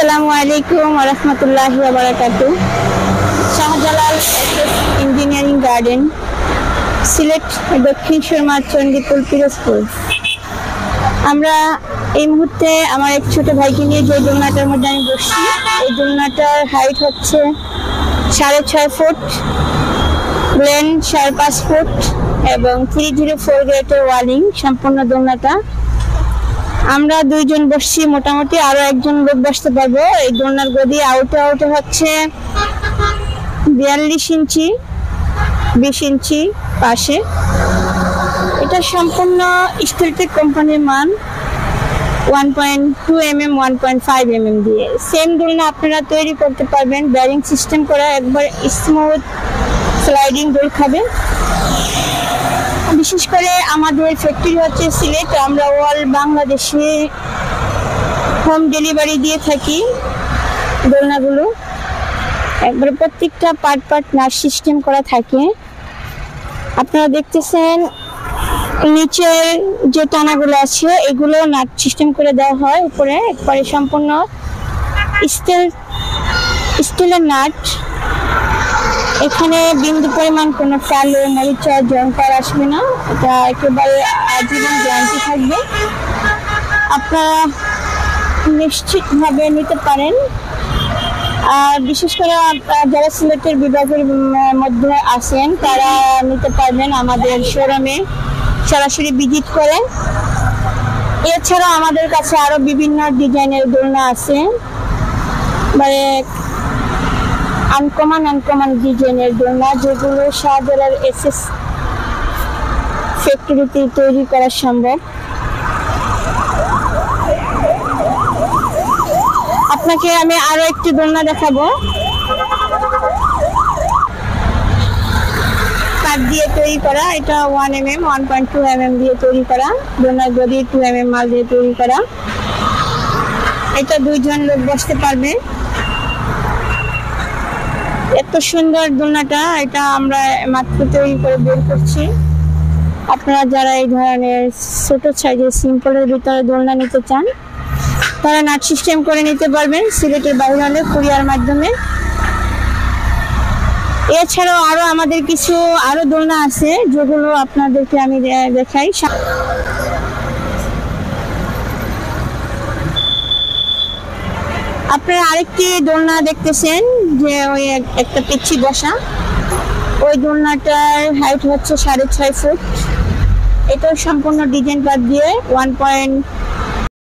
আসসালামু আলাইকুম ওয়া রাহমাতুল্লাহি ওয়া বারাকাতুহু। Shahjalal engineering garden, Sylhet Dakshin Surma Chandipur Pirojpur. আমরা এই মুহূর্তে আমার এক ছোট ভাইকে নিয়ে যে দোলনাটার মধ্যে আমি বসছি, এই দোলনাটার হাইট হচ্ছে 6.5 ফুট, লেন্থ 5.5 ফুট এবং 304 গ্রেডের ওয়ালিং সম্পূর্ণ দোলনাটা। আমরা দুইজন বসছি, মোটামুটি আরো একজন লোক বসতে পারবো। এই দোলনার গদি আউটে হচ্ছে 42 ইঞ্চি, 20 ইঞ্চি পাশে। এটা সম্পূর্ণ স্টিলটেক কোম্পানির মান, 1.2 mm 1.5 mm দিয়ে। সেম দোলনা আপনারা তৈরি করতে পারবেন, ব্যারিং সিস্টেম করা, একবার স্মুথ স্লাইডিং দোল খাবে। বিশেষ করে আমাদের ফ্যাক্টরি হচ্ছে সিলেট, আমরা অল বাংলাদেশে হোম ডেলিভারি দিয়ে থাকি দোলনাগুলো। একবারে প্রত্যেকটা পার্ট নাট সিস্টেম করা থাকে। আপনারা দেখতেছেন নিচের যে টানাগুলো আছে এগুলো নাট সিস্টেম করে দেওয়া হয় উপরে, একবারে সম্পূর্ণ স্টিলের নাট। এখানে বিন্দু পরিমাণ কোনো কালো মরিচা জংকার আসবে না, এটা একেবারে আজীবন গ্যারান্টি থাকবে। আপনারা নিশ্চিতভাবে নিতে পারেন। আর বিশেষ করে যারা সিলেটের বিভাগের মধ্যে আছেন তারা নিতে পারবেন আমাদের শোরুমে সরাসরি ভিজিট করে। এছাড়া আমাদের কাছে আরো বিভিন্ন ডিজাইনের দোলনা আছে, মানে আনকমন ডিজাইনের দোলনা, যেগুলো শাহজালাল এসএস ফ্যাক্টরিতে তৈরি করা সম্ভব। আপনাকে আমি আরো একটি দোলনা দেখাবো, কাঠ দিয়ে তৈরি করা। এটা 1 mm 1.2 mm দিয়ে তৈরি করা, দোলনার গদি 2 mm মাল দিয়ে তৈরি করা। এটা দুইজন লোক বসতে পারবে। এত সুন্দর দোলনাটা, এটা আমরা মাত্র তৈরি করে বের করছি। আপনারা যারা এই ধরনের ছোট সাইজের সিম্পলের ভিতরে দোলনা নিতে চান তারা নাট সিস্টেম করে নিতে পারবেন সিলেটের বাইরে হলে কুরিয়ার মাধ্যমে। এছাড়াও আরো আমাদের কিছু আরো দোলনা আছে যেগুলো আপনাদেরকে আমি দেখাই। আপনারা আরেকটি দোলনা দেখতেছেন যে ওই একটা পিচ্ছি বসা, ওই দোলনাটার হাইট হচ্ছে 6.5 ফুট। এটাও সম্পূর্ণ ডিজাইন পাত দিয়ে 1.2